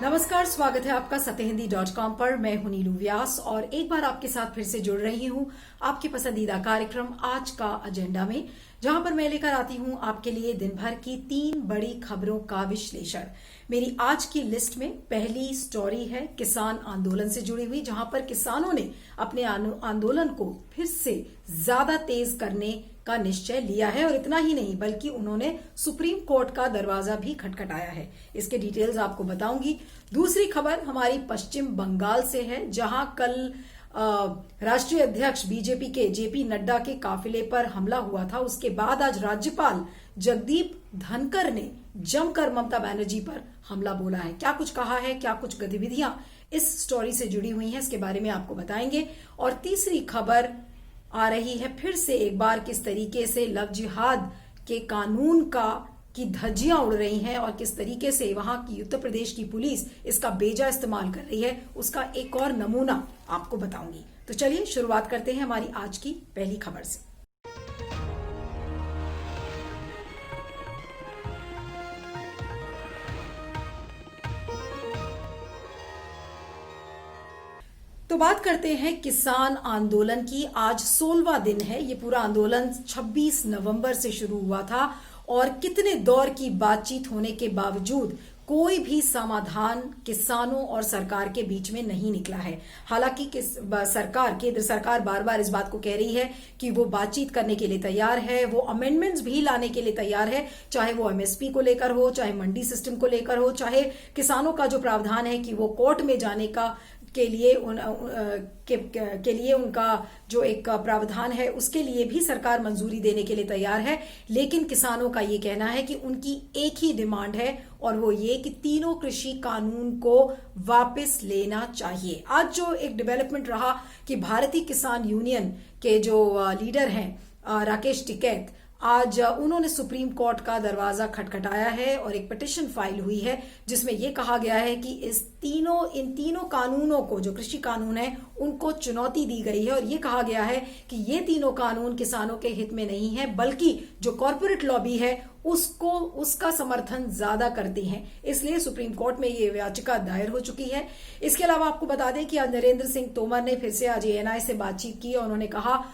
नमस्कार, स्वागत है आपका सत्यहिंदी.com पर। मैं हूं नीलू व्यास और एक बार आपके साथ फिर से जुड़ रही हूं आपके पसंदीदा कार्यक्रम आज का एजेंडा में, जहां पर मैं लेकर आती हूं आपके लिए दिन भर की 3 बड़ी खबरों का विश्लेषण। मेरी आज की लिस्ट में पहली स्टोरी है किसान आंदोलन से जुड़ी हुई, जहां पर किसानों ने अपने आंदोलन को फिर से ज्यादा तेज करने का निश्चय लिया है और इतना ही नहीं बल्कि उन्होंने सुप्रीम कोर्ट का दरवाजा भी खटखटाया है। इसके डिटेल्स आपको बताऊंगी। दूसरी खबर हमारी पश्चिम बंगाल से है, जहां कल राष्ट्रीय अध्यक्ष बीजेपी के जेपी नड्डा के काफिले पर हमला हुआ था। उसके बाद आज राज्यपाल जगदीप धनखड़ ने जमकर ममता बनर्जी पर हमला बोला है। क्या कुछ कहा है, क्या कुछ गतिविधियां इस स्टोरी से जुड़ी हुई हैं, इसके बारे में आपको बताएंगे। और तीसरी खबर आ रही है फिर से एक बार किस तरीके से लव जिहाद के कानून की धज्जियां उड़ रही हैं और किस तरीके से वहां की उत्तर प्रदेश की पुलिस इसका बेजा इस्तेमाल कर रही है, उसका एक और नमूना आपको बताऊंगी। तो चलिए शुरुआत करते हैं हमारी आज की पहली खबर से। तो बात करते हैं किसान आंदोलन की। आज 16वां दिन है। ये पूरा आंदोलन 26 नवंबर से शुरू हुआ था और कितने दौर की बातचीत होने के बावजूद कोई भी समाधान किसानों और सरकार के बीच में नहीं निकला है। हालांकि केंद्र सरकार बार बार इस बात को कह रही है कि वो बातचीत करने के लिए तैयार है, वो अमेंडमेंट्स भी लाने के लिए तैयार है, चाहे वो एमएसपी को लेकर हो, चाहे मंडी सिस्टम को लेकर हो, चाहे किसानों का जो प्रावधान है कि वो कोर्ट में जाने के लिए उनका जो एक प्रावधान है उसके लिए भी सरकार मंजूरी देने के लिए तैयार है। लेकिन किसानों का ये कहना है कि उनकी एक ही डिमांड है और वो ये कि तीनों कृषि कानून को वापस लेना चाहिए। आज जो एक डेवलपमेंट रहा कि भारतीय किसान यूनियन के जो लीडर हैं राकेश टिकैत, आज उन्होंने सुप्रीम कोर्ट का दरवाजा खटखटाया है और एक पिटिशन फाइल हुई है जिसमें यह कहा गया है कि इन तीनों कानूनों को, जो कृषि कानून है, उनको चुनौती दी गई है और ये कहा गया है कि ये तीनों कानून किसानों के हित में नहीं है बल्कि जो कॉर्पोरेट लॉबी है उसका समर्थन ज्यादा करती हैं। इसलिए सुप्रीम कोर्ट में ये याचिका दायर हो चुकी है। इसके अलावा आपको बता दें कि आज नरेंद्र सिंह तोमर ने फिर से आज एएनआई से बातचीत की और उन्होंने कहा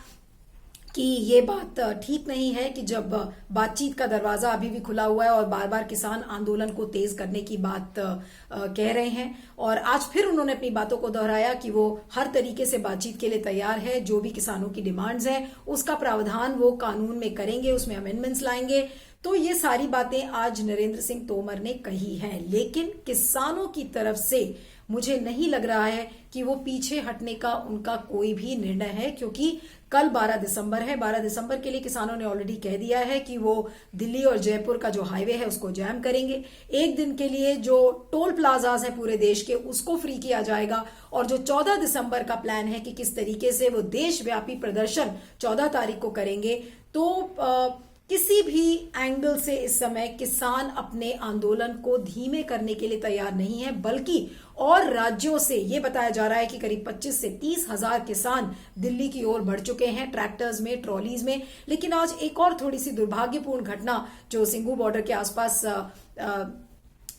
कि ये बात ठीक नहीं है कि जब बातचीत का दरवाजा अभी भी खुला हुआ है और बार बार किसान आंदोलन को तेज करने की बात कह रहे हैं। और आज फिर उन्होंने अपनी बातों को दोहराया कि वो हर तरीके से बातचीत के लिए तैयार है। जो भी किसानों की डिमांड्स हैं उसका प्रावधान वो कानून में करेंगे, उसमें अमेंडमेंट्स लाएंगे। तो ये सारी बातें आज नरेंद्र सिंह तोमर ने कही हैं। लेकिन किसानों की तरफ से मुझे नहीं लग रहा है कि वो पीछे हटने का उनका कोई भी निर्णय है, क्योंकि कल 12 दिसंबर है। 12 दिसंबर के लिए किसानों ने ऑलरेडी कह दिया है कि वो दिल्ली और जयपुर का जो हाईवे है उसको जैम करेंगे। एक दिन के लिए जो टोल प्लाजाज है पूरे देश के उसको फ्री किया जाएगा और जो 14 दिसंबर का प्लान है कि किस तरीके से वो देशव्यापी प्रदर्शन 14 तारीख को करेंगे। तो किसी भी एंगल से इस समय किसान अपने आंदोलन को धीमे करने के लिए तैयार नहीं है, बल्कि और राज्यों से ये बताया जा रहा है कि करीब 25 से 30 हजार किसान दिल्ली की ओर बढ़ चुके हैं, ट्रैक्टर्स में, ट्रॉलीज में। लेकिन आज एक और थोड़ी सी दुर्भाग्यपूर्ण घटना जो सिंघू बॉर्डर के आसपास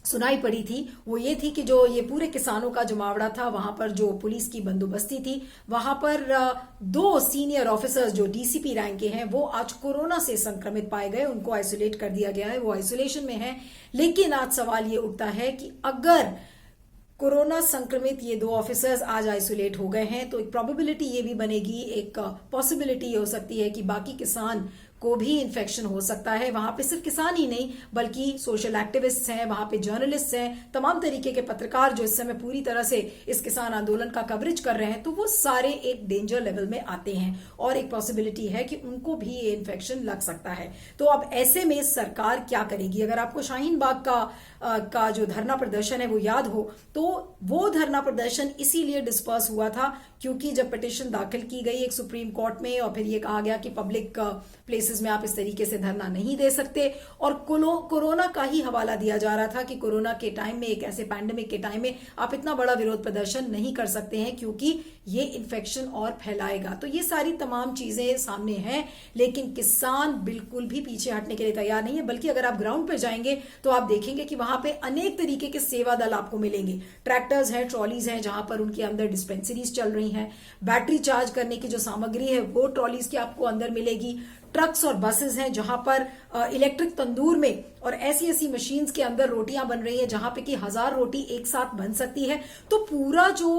सुनाई पड़ी थी, वो ये थी कि जो ये पूरे किसानों का जमावड़ा था, वहां पर जो पुलिस की बंदोबस्ती थी, वहां पर 2 सीनियर ऑफिसर्स जो डीसीपी रैंक के हैं वो आज कोरोना से संक्रमित पाए गए। उनको आइसोलेट कर दिया गया है, वो आइसोलेशन में है। लेकिन आज सवाल ये उठता है कि अगर कोरोना संक्रमित ये 2 ऑफिसर्स आज आइसोलेट हो गए हैं तो एक प्रोबेबिलिटी ये भी बनेगी, एक पॉसिबिलिटी ये हो सकती है कि बाकी किसान को भी इन्फेक्शन हो सकता है। वहां पे सिर्फ किसान ही नहीं बल्कि सोशल एक्टिविस्ट हैं, वहां पे जर्नलिस्ट हैं, तमाम तरीके के पत्रकार जो इस समय पूरी तरह से इस किसान आंदोलन का कवरेज कर रहे हैं, तो वो सारे एक डेंजर लेवल में आते हैं और एक पॉसिबिलिटी है कि उनको भी ये इन्फेक्शन लग सकता है। तो अब ऐसे में सरकार क्या करेगी? अगर आपको शाहीन बाग का जो धरना प्रदर्शन है वो याद हो, तो वो धरना प्रदर्शन इसीलिए डिस्पर्स हुआ था क्योंकि जब पिटिशन दाखिल की गई एक सुप्रीम कोर्ट में और फिर ये कहा गया कि पब्लिक प्लेसेस में आप इस तरीके से धरना नहीं दे सकते, और कोरोना का ही हवाला दिया जा रहा था कि कोरोना के टाइम में, एक ऐसे पैंडेमिक के टाइम में आप इतना बड़ा विरोध प्रदर्शन नहीं कर सकते हैं क्योंकि ये इन्फेक्शन और फैलाएगा। तो ये सारी तमाम चीजें सामने हैं, लेकिन किसान बिल्कुल भी पीछे हटने के लिए तैयार नहीं है। बल्कि अगर आप ग्राउंड पे जाएंगे तो आप देखेंगे कि वहां पे अनेक तरीके के सेवा दल आपको मिलेंगे। ट्रैक्टर्स हैं, ट्रॉलीज हैं, जहां पर उनके अंदर डिस्पेंसरीज चल रही हैं। बैटरी चार्ज करने की जो सामग्री है वो ट्रॉलीज की आपको अंदर मिलेगी। ट्रक्स और बसेस हैं जहां पर इलेक्ट्रिक तंदूर में और ऐसी ऐसी मशीन्स के अंदर रोटियां बन रही है जहां पे कि 1000 रोटी एक साथ बन सकती है। तो पूरा जो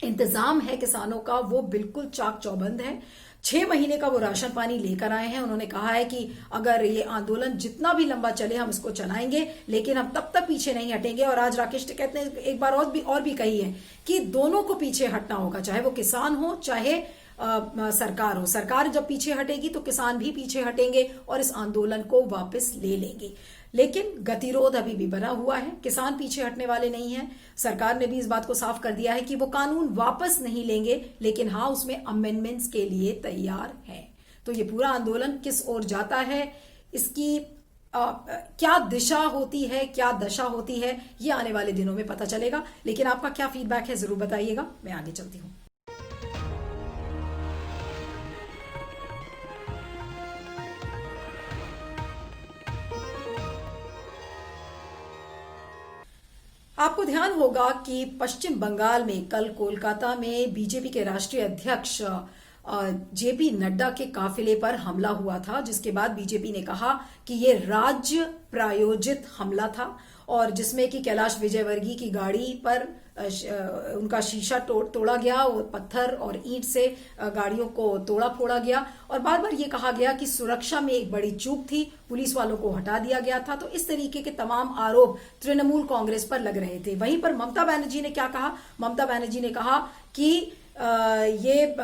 इंतजाम है किसानों का वो बिल्कुल चाक चौबंद है। 6 महीने का वो राशन पानी लेकर आए हैं। उन्होंने कहा है कि अगर ये आंदोलन जितना भी लंबा चले हम इसको चलाएंगे, लेकिन हम तब तक पीछे नहीं हटेंगे। और आज राकेश टिकैत ने एक बार और भी कही है कि दोनों को पीछे हटना होगा, चाहे वो किसान हो चाहे सरकार हो। सरकार जब पीछे हटेगी तो किसान भी पीछे हटेंगे और इस आंदोलन को वापस ले लेंगे। लेकिन गतिरोध अभी भी बना हुआ है, किसान पीछे हटने वाले नहीं हैं। सरकार ने भी इस बात को साफ कर दिया है कि वो कानून वापस नहीं लेंगे, लेकिन हाँ उसमें अमेंडमेंट्स के लिए तैयार हैं। तो ये पूरा आंदोलन किस ओर जाता है, इसकी क्या दिशा होती है, क्या दशा होती है, ये आने वाले दिनों में पता चलेगा। लेकिन आपका क्या फीडबैक है जरूर बताइएगा। मैं आगे चलती हूँ। आपको ध्यान होगा कि पश्चिम बंगाल में कल कोलकाता में बीजेपी के राष्ट्रीय अध्यक्ष जेपी नड्डा के काफिले पर हमला हुआ था, जिसके बाद बीजेपी ने कहा कि ये राज्य प्रायोजित हमला था और जिसमें कि कैलाश विजयवर्गीय की गाड़ी पर उनका शीशा तोड़ा गया और पत्थर और ईंट से गाड़ियों को तोड़ा फोड़ा गया और बार बार ये कहा गया कि सुरक्षा में एक बड़ी चूक थी, पुलिस वालों को हटा दिया गया था। तो इस तरीके के तमाम आरोप तृणमूल कांग्रेस पर लग रहे थे। वहीं पर ममता बनर्जी ने क्या कहा? ममता बनर्जी ने कहा कि ये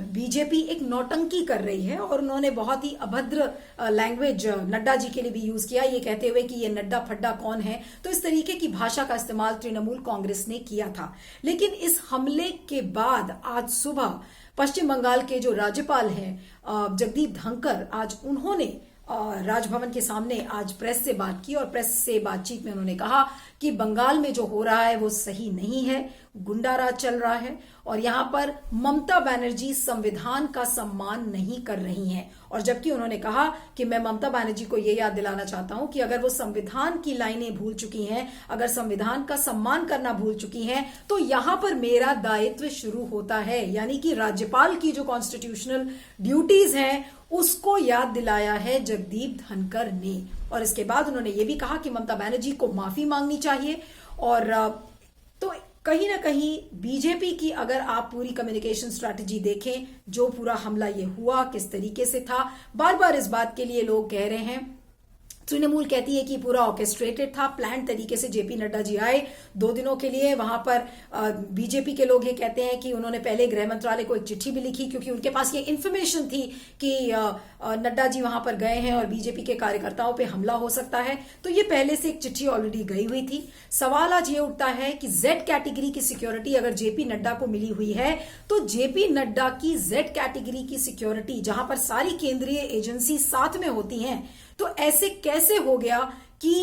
बीजेपी एक नौटंकी कर रही है और उन्होंने बहुत ही अभद्र लैंग्वेज नड्डा जी के लिए भी यूज किया, ये कहते हुए कि ये नड्डा फड्डा कौन है। तो इस तरीके की भाषा का इस्तेमाल तृणमूल कांग्रेस ने किया था। लेकिन इस हमले के बाद आज सुबह पश्चिम बंगाल के जो राज्यपाल हैं जगदीप धनखड़, आज उन्होंने राजभवन के सामने आज प्रेस से बात की और प्रेस से बातचीत में उन्होंने कहा कि बंगाल में जो हो रहा है वो सही नहीं है, गुंडा राज चल रहा है और यहाँ पर ममता बनर्जी संविधान का सम्मान नहीं कर रही हैं। और जबकि उन्होंने कहा कि मैं ममता बनर्जी को ये याद दिलाना चाहता हूं कि अगर वो संविधान की लाइनें भूल चुकी हैं, अगर संविधान का सम्मान करना भूल चुकी हैं, तो यहां पर मेरा दायित्व शुरू होता है। यानी कि राज्यपाल की जो कॉन्स्टिट्यूशनल ड्यूटीज हैं उसको याद दिलाया है जगदीप धनखड़ ने। और इसके बाद उन्होंने ये भी कहा कि ममता बनर्जी को माफी मांगनी चाहिए। और तो कहीं ना कहीं बीजेपी की अगर आप पूरी कम्युनिकेशन स्ट्रैटेजी देखें, जो पूरा हमला ये हुआ किस तरीके से था, बार बार इस बात के लिए लोग कह रहे हैं, तृणमूल कहती है कि पूरा ऑर्केस्ट्रेटेड था, प्लान तरीके से जेपी नड्डा जी आए 2 दिनों के लिए वहां पर। बीजेपी के लोग ये कहते हैं कि उन्होंने पहले गृह मंत्रालय को एक चिट्ठी भी लिखी क्योंकि उनके पास ये इन्फॉर्मेशन थी कि नड्डा जी वहां पर गए हैं और बीजेपी के कार्यकर्ताओं पे हमला हो सकता है। तो ये पहले से एक चिट्ठी ऑलरेडी गई हुई थी। सवाल आज ये उठता है कि जेड कैटेगरी की सिक्योरिटी अगर जेपी नड्डा को मिली हुई है तो जेपी नड्डा की जेड कैटेगरी की सिक्योरिटी, जहां पर सारी केंद्रीय एजेंसी साथ में होती हैं, तो ऐसे कैसे हो गया कि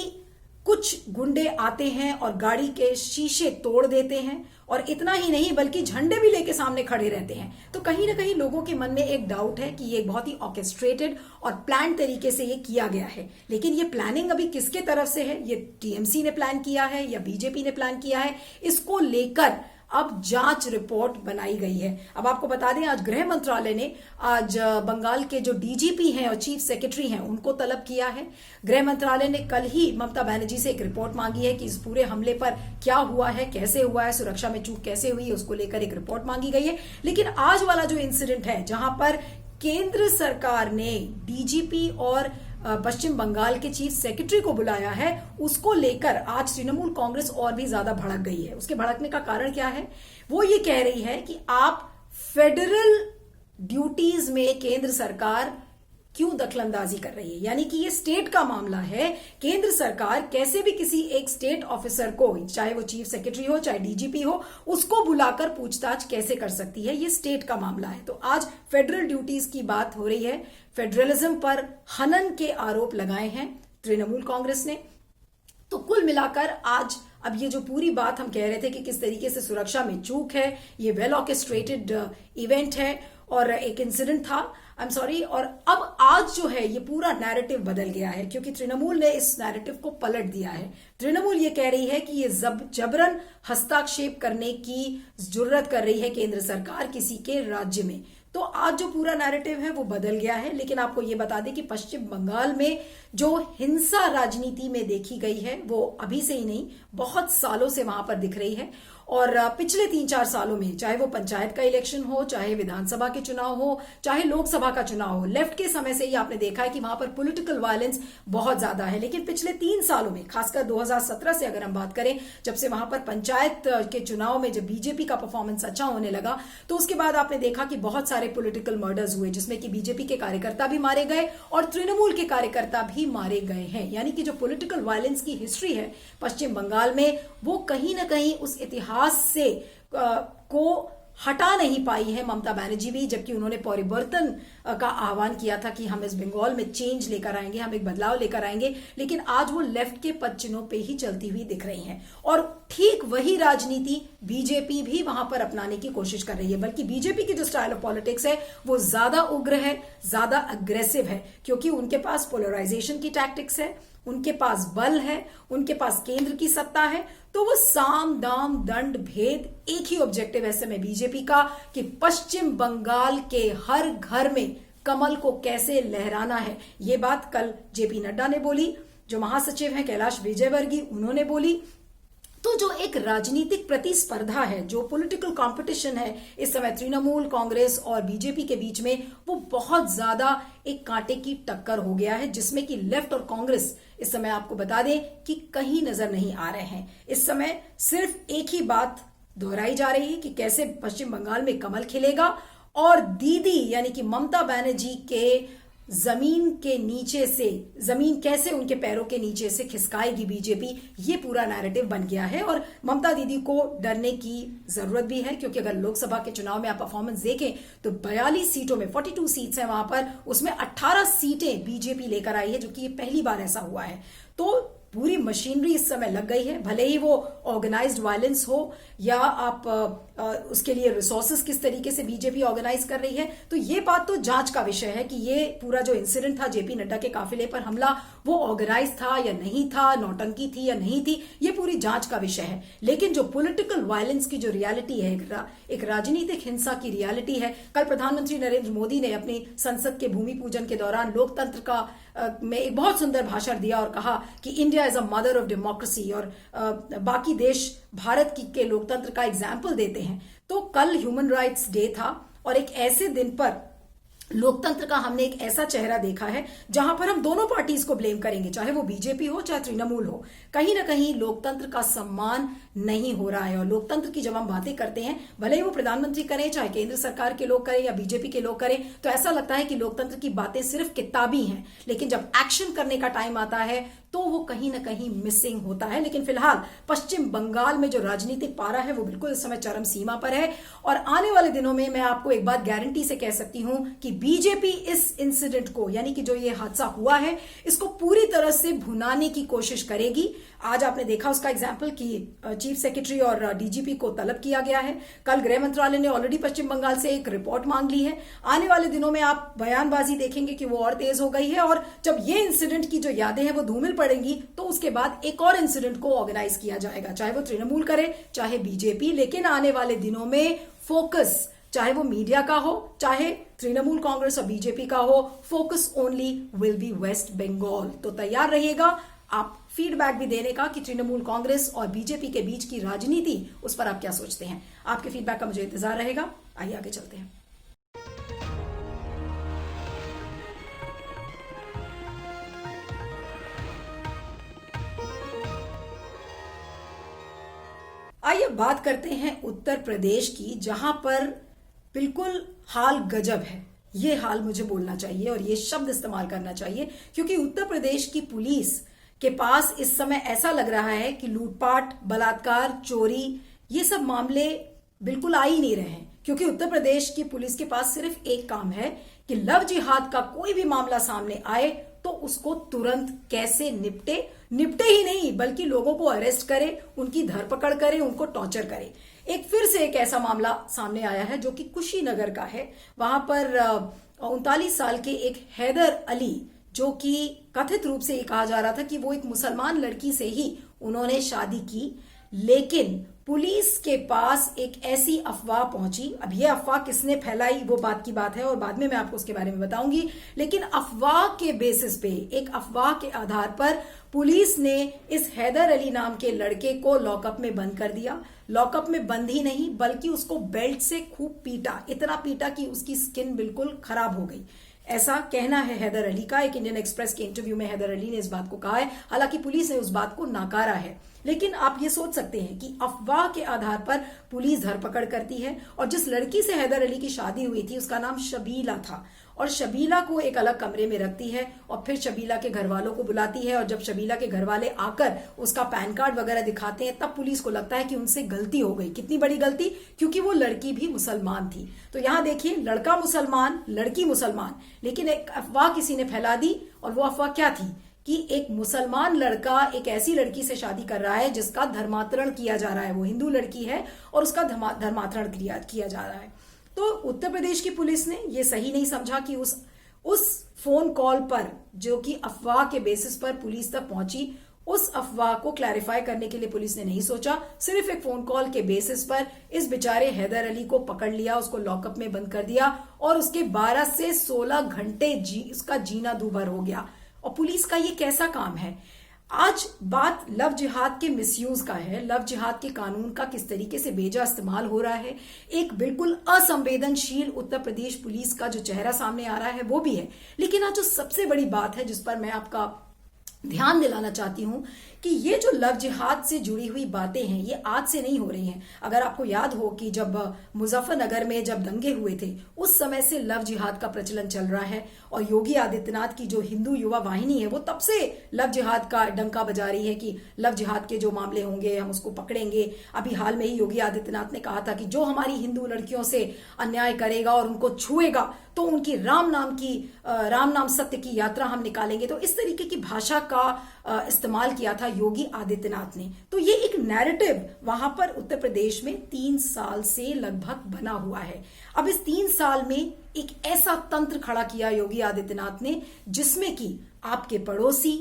कुछ गुंडे आते हैं और गाड़ी के शीशे तोड़ देते हैं और इतना ही नहीं बल्कि झंडे भी लेके सामने खड़े रहते हैं। तो कहीं ना कहीं लोगों के मन में एक डाउट है कि ये बहुत ही ऑर्केस्ट्रेटेड और प्लान तरीके से ये किया गया है। लेकिन ये प्लानिंग अभी किसके तरफ से है? ये टीएमसी ने प्लान किया है या बीजेपी ने प्लान किया है? इसको लेकर अब जांच रिपोर्ट बनाई गई है। अब आपको बता दें, आज गृह मंत्रालय ने आज बंगाल के जो डीजीपी हैं और चीफ सेक्रेटरी हैं उनको तलब किया है। गृह मंत्रालय ने कल ही ममता बनर्जी से एक रिपोर्ट मांगी है कि इस पूरे हमले पर क्या हुआ है, कैसे हुआ है, सुरक्षा में चूक कैसे हुई है, उसको लेकर एक रिपोर्ट मांगी गई है। लेकिन आज वाला जो इंसिडेंट है जहां पर केंद्र सरकार ने डीजीपी और पश्चिम बंगाल के चीफ सेक्रेटरी को बुलाया है, उसको लेकर आज तृणमूल कांग्रेस और भी ज्यादा भड़क गई है। उसके भड़कने का कारण क्या है? वो ये कह रही है कि आप फेडरल ड्यूटीज में केंद्र सरकार क्यों दखलंदाजी कर रही है, यानी कि ये स्टेट का मामला है। केंद्र सरकार कैसे भी किसी एक स्टेट ऑफिसर को, चाहे वो चीफ सेक्रेटरी हो चाहे डीजीपी हो, उसको बुलाकर पूछताछ कैसे कर सकती है, ये स्टेट का मामला है। तो आज फेडरल ड्यूटीज की बात हो रही है। फेडरलिज्म पर हनन के आरोप लगाए हैं तृणमूल कांग्रेस ने। तो कुल मिलाकर आज अब ये जो पूरी बात हम कह रहे थे कि किस तरीके से सुरक्षा में चूक है, ये वेल ऑर्केस्ट्रेटेड इवेंट है और एक इंसिडेंट था, आई एम सॉरी। और अब आज जो है ये पूरा नैरेटिव बदल गया है, क्योंकि तृणमूल ने इस नैरेटिव को पलट दिया है। तृणमूल ये कह रही है कि ये जबरन हस्तक्षेप करने की जुर्रत कर रही है केंद्र सरकार किसी के राज्य में। तो आज जो पूरा नैरेटिव है वो बदल गया है। लेकिन आपको ये बता दें कि पश्चिम बंगाल में जो हिंसा राजनीति में देखी गई है वो अभी से ही नहीं, बहुत सालों से वहां पर दिख रही है। और पिछले 3-4 सालों में, चाहे वो पंचायत का इलेक्शन हो, चाहे विधानसभा के चुनाव हो, चाहे लोकसभा का चुनाव हो, लेफ्ट के समय से ही आपने देखा है कि वहां पर पॉलिटिकल वायलेंस बहुत ज्यादा है। लेकिन पिछले 3 सालों में, खासकर 2017 से अगर हम बात करें, जब से वहां पर पंचायत के चुनाव में जब बीजेपी का परफॉर्मेंस अच्छा होने लगा, तो उसके बाद आपने देखा कि बहुत सारे पॉलिटिकल मर्डर्स हुए, जिसमें कि बीजेपी के कार्यकर्ता भी मारे गए और तृणमूल के कार्यकर्ता भी मारे गए हैं। यानी कि जो पॉलिटिकल वायलेंस की हिस्ट्री है पश्चिम बंगाल में, वो कहीं ना कहीं उस इतिहास से को हटा नहीं पाई है ममता बनर्जी भी। जबकि उन्होंने परिवर्तन का आह्वान किया था कि हम इस बंगाल में चेंज लेकर आएंगे, हम एक बदलाव लेकर आएंगे, लेकिन आज वो लेफ्ट के पद चिन्हों पे ही चलती हुई दिख रही हैं। और ठीक वही राजनीति बीजेपी भी वहां पर अपनाने की कोशिश कर रही है। बल्कि बीजेपी की जो स्टाइल ऑफ पॉलिटिक्स है वो ज्यादा उग्र है, ज्यादा अग्रेसिव है, क्योंकि उनके पास पोलराइजेशन की टैक्टिक्स है, उनके पास बल है, उनके पास केंद्र की सत्ता है। तो वो साम दाम दंड भेद एक ही ऑब्जेक्टिव है समय बीजेपी का, कि पश्चिम बंगाल के हर घर में कमल को कैसे लहराना है। ये बात कल जेपी नड्डा ने बोली, जो महासचिव हैं कैलाश विजयवर्गीय, उन्होंने बोली। तो जो एक राजनीतिक प्रतिस्पर्धा है, जो पॉलिटिकल कंपटीशन है इस समय तृणमूल कांग्रेस और बीजेपी के बीच में, वो बहुत ज्यादा एक कांटे की टक्कर हो गया है, जिसमें कि लेफ्ट और कांग्रेस इस समय आपको बता दें कि कहीं नजर नहीं आ रहे हैं। इस समय सिर्फ एक ही बात दोहराई जा रही है कि कैसे पश्चिम बंगाल में कमल खिलेगा और दीदी यानी कि ममता बनर्जी के जमीन के नीचे से, जमीन कैसे उनके पैरों के नीचे से खिसकाएगी बीजेपी, ये पूरा नैरेटिव बन गया है। और ममता दीदी को डरने की जरूरत भी है, क्योंकि अगर लोकसभा के चुनाव में आप परफॉर्मेंस देखें तो 42 सीटों में 42 सीट्स हैं वहां पर, उसमें 18 सीटें बीजेपी लेकर आई है, जो कि ये पहली बार ऐसा हुआ है। तो पूरी मशीनरी इस समय लग गई है, भले ही वो ऑर्गेनाइज्ड वायलेंस हो या आप उसके लिए रिसोर्सेस किस तरीके से बीजेपी ऑर्गेनाइज कर रही है। तो ये बात तो जांच का विषय है कि ये पूरा जो इंसिडेंट था जेपी नड्डा के काफिले पर हमला, वो ऑर्गेनाइज था या नहीं था, नौटंकी थी या नहीं थी, ये पूरी जांच का विषय है। लेकिन जो पॉलिटिकल वायलेंस की जो रियलिटी है, एक राजनीतिक हिंसा की रियलिटी है। कल प्रधानमंत्री नरेंद्र मोदी ने अपनी संसद के भूमि पूजन के दौरान लोकतंत्र का में एक बहुत सुंदर भाषण दिया और कहा कि India is a mother of democracy, और बाकी देश भारत के लोकतंत्र का एग्जाम्पल देते हैं। तो कल ह्यूमन राइट्स डे था और एक ऐसे दिन पर लोकतंत्र का हमने एक ऐसा चेहरा देखा है जहां पर हम दोनों पार्टीज को ब्लेम करेंगे, चाहे वो बीजेपी हो चाहे तृणमूल हो। कहीं ना कहीं लोकतंत्र का सम्मान नहीं हो रहा है। और लोकतंत्र की जब हम बातें करते हैं, भले ही वो प्रधानमंत्री करें, चाहे केंद्र सरकार के लोग करें या बीजेपी के लोग करें, तो ऐसा लगता है कि लोकतंत्र की बातें सिर्फ किताबी हैं, लेकिन जब एक्शन करने का टाइम आता है तो वो कहीं ना कहीं मिसिंग होता है। लेकिन फिलहाल पश्चिम बंगाल में जो राजनीतिक पारा है वो बिल्कुल इस समय चरम सीमा पर है। और आने वाले दिनों में मैं आपको एक बात गारंटी से कह सकती हूं कि बीजेपी इस इंसिडेंट को, यानी कि जो ये हादसा हुआ है, इसको पूरी तरह से भुनाने की कोशिश करेगी। आज आपने देखा उसका एग्जाम्पल कि चीफ सेक्रेटरी और डीजीपी को तलब किया गया है। कल गृह मंत्रालय ने ऑलरेडी पश्चिम बंगाल से एक रिपोर्ट मांग ली है। आने वाले दिनों में आप बयानबाजी देखेंगे कि वो और तेज हो गई है। और जब ये इंसिडेंट की जो यादें हैं वो धूमिल पड़ेंगी, तो उसके बाद एक और इंसिडेंट को ऑर्गेनाइज किया जाएगा, चाहे वो तृणमूल करे चाहे बीजेपी। लेकिन आने वाले दिनों में फोकस, चाहे वो मीडिया का हो चाहे तृणमूल कांग्रेस और बीजेपी का हो, focus only will be West Bengal. तो तैयार रहिएगा आप फीडबैक भी देने का कि तृणमूल कांग्रेस और बीजेपी के बीच की राजनीति, उस पर आप क्या सोचते हैं। आपके फीडबैक का मुझे इंतजार रहेगा। आइए आगे चलते हैं। आइए बात करते हैं उत्तर प्रदेश की, जहां पर बिल्कुल हाल गजब है। ये हाल मुझे बोलना चाहिए और ये शब्द इस्तेमाल करना चाहिए, क्योंकि उत्तर प्रदेश की पुलिस के पास इस समय ऐसा लग रहा है कि लूटपाट, बलात्कार, चोरी, ये सब मामले बिल्कुल आ ही नहीं रहे हैं। क्योंकि उत्तर प्रदेश की पुलिस के पास सिर्फ एक काम है कि लव जिहाद का कोई भी मामला सामने आए तो उसको तुरंत कैसे निपटे ही नहीं बल्कि लोगों को अरेस्ट करे, उनकी धरपकड़ करे, उनको टॉर्चर करे। फिर से एक ऐसा मामला सामने आया है जो कि कुशीनगर का है। वहां पर 39 साल के एक हैदर अली, जो कि कथित रूप से ये कहा जा रहा था कि वो एक मुसलमान लड़की से ही उन्होंने शादी की, लेकिन पुलिस के पास एक ऐसी अफवाह पहुंची। अब ये अफवाह किसने फैलाई वो बात की बात है और बाद में मैं आपको उसके बारे में बताऊंगी, लेकिन अफवाह के बेसिस पे, एक अफवाह के आधार पर पुलिस ने इस हैदर अली नाम के लड़के को लॉकअप में बंद कर दिया। लॉकअप में बंद ही नहीं बल्कि उसको बेल्ट से खूब पीटा, इतना पीटा कि उसकी स्किन बिल्कुल खराब हो गई, ऐसा कहना है हैदर अली का। एक इंडियन एक्सप्रेस के इंटरव्यू में हैदर अली ने इस बात को कहा है। हालांकि पुलिस ने उस बात को नकारा है, लेकिन आप ये सोच सकते हैं कि अफवाह के आधार पर पुलिस धरपकड़ करती है। और जिस लड़की से हैदर अली की शादी हुई थी उसका नाम शबीला था, और शबीला को एक अलग कमरे में रखती है और फिर शबीला के घर वालों को बुलाती है। और जब शबीला के घर वाले आकर उसका पैन कार्ड वगैरह दिखाते हैं तब पुलिस को लगता है कि उनसे गलती हो गई। कितनी बड़ी गलती, क्योंकि वो लड़की भी मुसलमान थी। तो यहां देखिए, लड़का मुसलमान, लड़की मुसलमान, लेकिन एक अफवाह किसी ने फैला दी। और वो अफवाह क्या थी कि एक मुसलमान लड़का एक ऐसी लड़की से शादी कर रहा है जिसका धर्मांतरण किया जा रहा है। वो हिंदू लड़की है और उसका धर्मांतरण किया जा रहा है। तो उत्तर प्रदेश की पुलिस ने यह सही नहीं समझा कि उस फोन कॉल पर, जो कि अफवाह के बेसिस पर पुलिस तक पहुंची, उस अफवाह को क्लैरिफाई करने के लिए पुलिस ने नहीं सोचा। सिर्फ एक फोन कॉल के बेसिस पर इस बेचारे हैदर अली को पकड़ लिया, उसको लॉकअप में बंद कर दिया और उसके 12 से 16 घंटे उसका जीना दूभर हो गया। और पुलिस का ये कैसा काम है? आज बात लव जिहाद के मिसयूज का है, लव जिहाद के कानून का किस तरीके से बेजा इस्तेमाल हो रहा है। एक बिल्कुल असंवेदनशील उत्तर प्रदेश पुलिस का जो चेहरा सामने आ रहा है वो भी है। लेकिन आज जो सबसे बड़ी बात है जिस पर मैं आपका ध्यान दिलाना चाहती हूं कि ये जो लव जिहाद से जुड़ी हुई बातें हैं ये आज से नहीं हो रही हैं। अगर आपको याद हो कि जब मुजफ्फरनगर में जब दंगे हुए थे उस समय से लव जिहाद का प्रचलन चल रहा है और योगी आदित्यनाथ की जो हिंदू युवा वाहिनी है वो तब से लव जिहाद का डंका बजा रही है कि लव जिहाद के जो मामले होंगे हम उसको पकड़ेंगे। अभी हाल में ही योगी आदित्यनाथ ने कहा था कि जो हमारी हिंदू लड़कियों से अन्याय करेगा और उनको छुएगा तो उनकी राम नाम सत्य की यात्रा हम निकालेंगे। तो इस तरीके की भाषा का इस्तेमाल किया था योगी आदित्यनाथ ने। तो ये एक नैरेटिव वहां पर उत्तर प्रदेश में 3 साल से लगभग बना हुआ है। अब इस 3 साल में एक ऐसा तंत्र खड़ा किया योगी आदित्यनाथ ने जिसमें कि आपके पड़ोसी,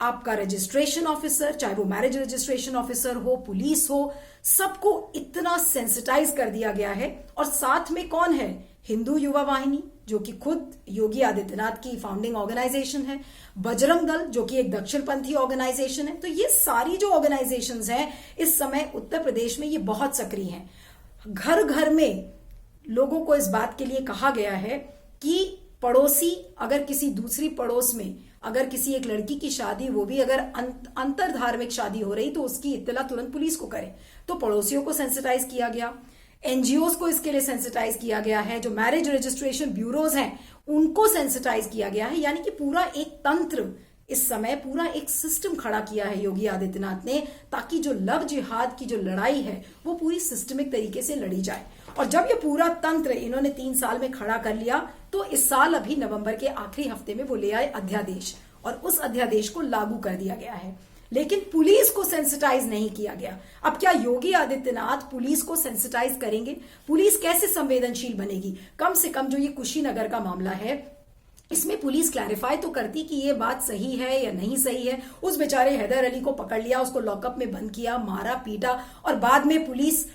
आपका रजिस्ट्रेशन ऑफिसर, चाहे वो मैरिज रजिस्ट्रेशन ऑफिसर हो, पुलिस हो, सबको इतना सेंसिटाइज कर दिया गया है। और साथ में कौन है? हिंदू युवा वाहिनी, जो कि खुद योगी आदित्यनाथ की फाउंडिंग ऑर्गेनाइजेशन है, बजरंग दल जो कि एक दक्षिणपंथी ऑर्गेनाइजेशन है। तो ये सारी जो ऑर्गेनाइजेशंस हैं इस समय उत्तर प्रदेश में ये बहुत सक्रिय हैं। घर घर में लोगों को इस बात के लिए कहा गया है कि पड़ोसी अगर किसी दूसरी पड़ोस में अगर किसी एक लड़की की शादी, वो भी अगर अंतर धार्मिक शादी हो रही, तो उसकी इत्तला तुरंत पुलिस को करे। तो पड़ोसियों को सेंसिटाइज किया गया, एनजीओज को इसके लिए सेंसिटाइज किया गया है, जो मैरिज रजिस्ट्रेशन ब्यूरोज हैं उनको सेंसिटाइज किया गया है। यानी कि पूरा एक तंत्र इस समय, पूरा एक सिस्टम खड़ा किया है योगी आदित्यनाथ ने, ताकि जो लव जिहाद की जो लड़ाई है वो पूरी सिस्टमिक तरीके से लड़ी जाए। और जब ये पूरा तंत्र इन्होंने 3 साल में खड़ा कर लिया तो इस साल अभी नवंबर के आखिरी हफ्ते में वो ले आए अध्यादेश, और उस अध्यादेश को लागू कर दिया गया है। लेकिन पुलिस को सेंसिटाइज नहीं किया गया। अब क्या योगी आदित्यनाथ पुलिस को सेंसिटाइज करेंगे? पुलिस कैसे संवेदनशील बनेगी? कम से कम जो ये कुशीनगर का मामला है इसमें पुलिस क्लैरिफाई तो करती कि ये बात सही है या नहीं सही है। उस बेचारे हैदर अली को पकड़ लिया, उसको लॉकअप में बंद किया, मारा पीटा, और बाद में पुलिस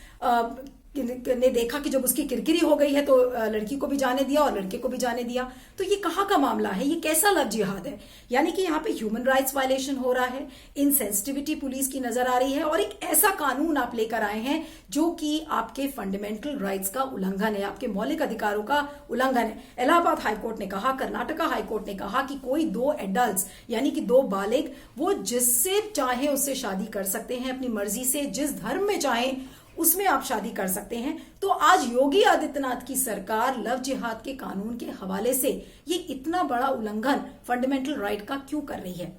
ने देखा कि जब उसकी किरकिरी हो गई है तो लड़की को भी जाने दिया और लड़के को भी जाने दिया। तो ये कहाँ का मामला है? ये कैसा लव जिहाद है? यानी कि यहाँ पे ह्यूमन राइट्स वायलेशन हो रहा है, इनसेंसिटिविटी पुलिस की नजर आ रही है, और एक ऐसा कानून आप लेकर आए हैं जो कि आपके फंडामेंटल राइट्स का उल्लंघन है, आपके मौलिक अधिकारों का उल्लंघन है। इलाहाबाद हाईकोर्ट ने कहा, कर्नाटका हाईकोर्ट ने कहा कि कोई 2 एडल्ट्स यानी कि 2 बालिग वो जिससे चाहे उससे शादी कर सकते हैं अपनी मर्जी से, जिस धर्म में चाहे उसमें आप शादी कर सकते हैं। तो आज योगी आदित्यनाथ की सरकार लव जिहाद के कानून के हवाले से ये इतना बड़ा उल्लंघन फंडामेंटल राइट का क्यों कर रही है।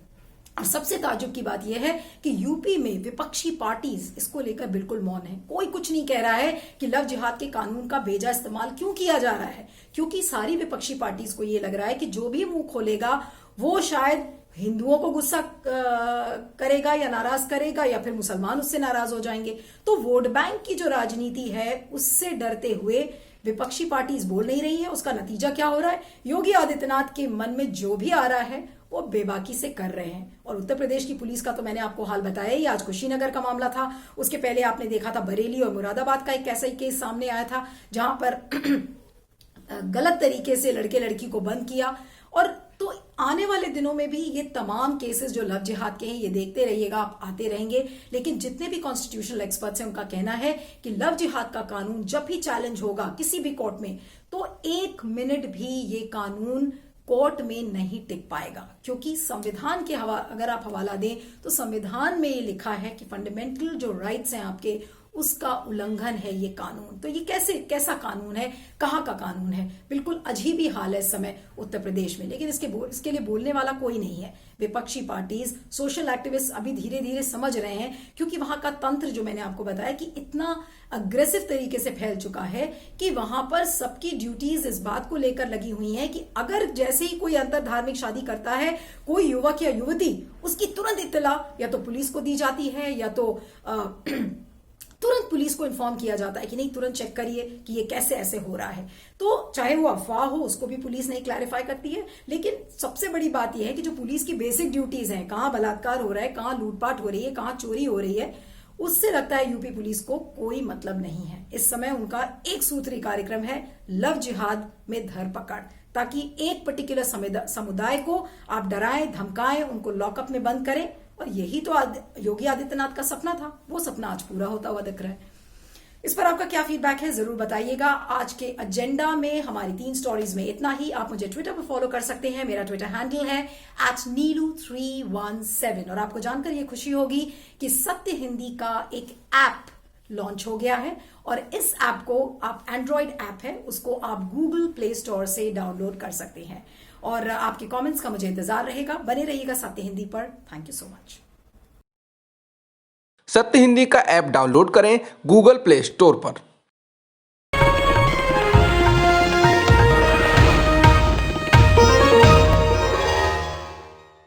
और सबसे ताज्जुब की बात यह है कि यूपी में विपक्षी पार्टीज इसको लेकर बिल्कुल मौन है। कोई कुछ नहीं कह रहा है कि लव जिहाद के कानून का बेजा इस्तेमाल क्यों किया जा रहा है, क्योंकि सारी विपक्षी पार्टीज को यह लग रहा है कि जो भी मुंह खोलेगा वो शायद हिंदुओं को गुस्सा करेगा या नाराज करेगा, या फिर मुसलमान उससे नाराज हो जाएंगे। तो वोट बैंक की जो राजनीति है उससे डरते हुए विपक्षी पार्टीज बोल नहीं रही है। उसका नतीजा क्या हो रहा है, योगी आदित्यनाथ के मन में जो भी आ रहा है वो बेबाकी से कर रहे हैं। और उत्तर प्रदेश की पुलिस का तो मैंने आपको हाल बताया ही, आज कुशीनगर का मामला था, उसके पहले आपने देखा था बरेली और मुरादाबाद का एक ऐसा ही केस सामने आया था जहां पर गलत तरीके से लड़के लड़की को बंद किया। और तो आने वाले दिनों में भी ये तमाम केसेस जो लव जिहाद के हैं ये देखते रहिएगा, आप आते रहेंगे। लेकिन जितने भी कॉन्स्टिट्यूशनल एक्सपर्ट्स हैं उनका कहना है कि लव जिहाद का कानून जब भी चैलेंज होगा किसी भी कोर्ट में, तो 1 मिनट भी ये कानून कोर्ट में नहीं टिक पाएगा, क्योंकि संविधान के अगर आप हवाला दें तो संविधान में ये लिखा है कि फंडामेंटल जो राइट्स हैं आपके उसका उल्लंघन है ये कानून। तो ये कैसा कानून है, कहाँ का कानून है, बिल्कुल अजीब ही हाल है इस समय उत्तर प्रदेश में। लेकिन इसके लिए बोलने वाला कोई नहीं है। विपक्षी पार्टीज, सोशल एक्टिविस्ट अभी धीरे धीरे समझ रहे हैं, क्योंकि वहां का तंत्र जो मैंने आपको बताया कि इतना अग्रेसिव तरीके से फैल चुका है कि वहां पर सबकी ड्यूटीज इस बात को लेकर लगी हुई हैं कि अगर जैसे ही कोई अंतर धार्मिक शादी करता है कोई युवक या युवती, उसकी तुरंत इत्तला या तो पुलिस को दी जाती है या तो तुरंत पुलिस को इन्फॉर्म किया जाता है कि नहीं, तुरंत चेक करिए कि ये कैसे ऐसे हो रहा है। तो चाहे वो अफवाह हो, उसको भी पुलिस नहीं क्लैरिफाई करती है। लेकिन सबसे बड़ी बात यह है कि जो पुलिस की बेसिक ड्यूटीज हैं, कहां बलात्कार हो रहा है, कहां लूटपाट हो रही है, कहां चोरी हो रही है, उससे लगता है यूपी पुलिस को कोई मतलब नहीं है। इस समय उनका एक सूत्री कार्यक्रम है, लव जिहाद में धरपकड़, ताकि एक पर्टिकुलर समुदाय को आप डराएं, धमकाएं, उनको लॉकअप में बंद करें। और यही तो योगी आदित्यनाथ का सपना था, वो सपना आज पूरा होता हुआ दिख रहा है। इस पर आपका क्या फीडबैक है जरूर बताइएगा। आज के एजेंडा में हमारी 3 स्टोरीज में इतना ही। आप मुझे ट्विटर पर फॉलो कर सकते हैं, मेरा ट्विटर हैंडल है @neelu317। और आपको जानकर ये खुशी होगी कि सत्य हिंदी का एक ऐप लॉन्च हो गया है, और इस ऐप को आप एंड्रॉइड ऐप है उसको आप गूगल प्ले स्टोर से डाउनलोड कर सकते हैं। और आपके कमेंट्स का मुझे इंतजार रहेगा। बने रहिएगा सत्य हिंदी पर। Thank you so much. सत्य हिंदी का ऐप डाउनलोड करें गूगल प्ले स्टोर पर।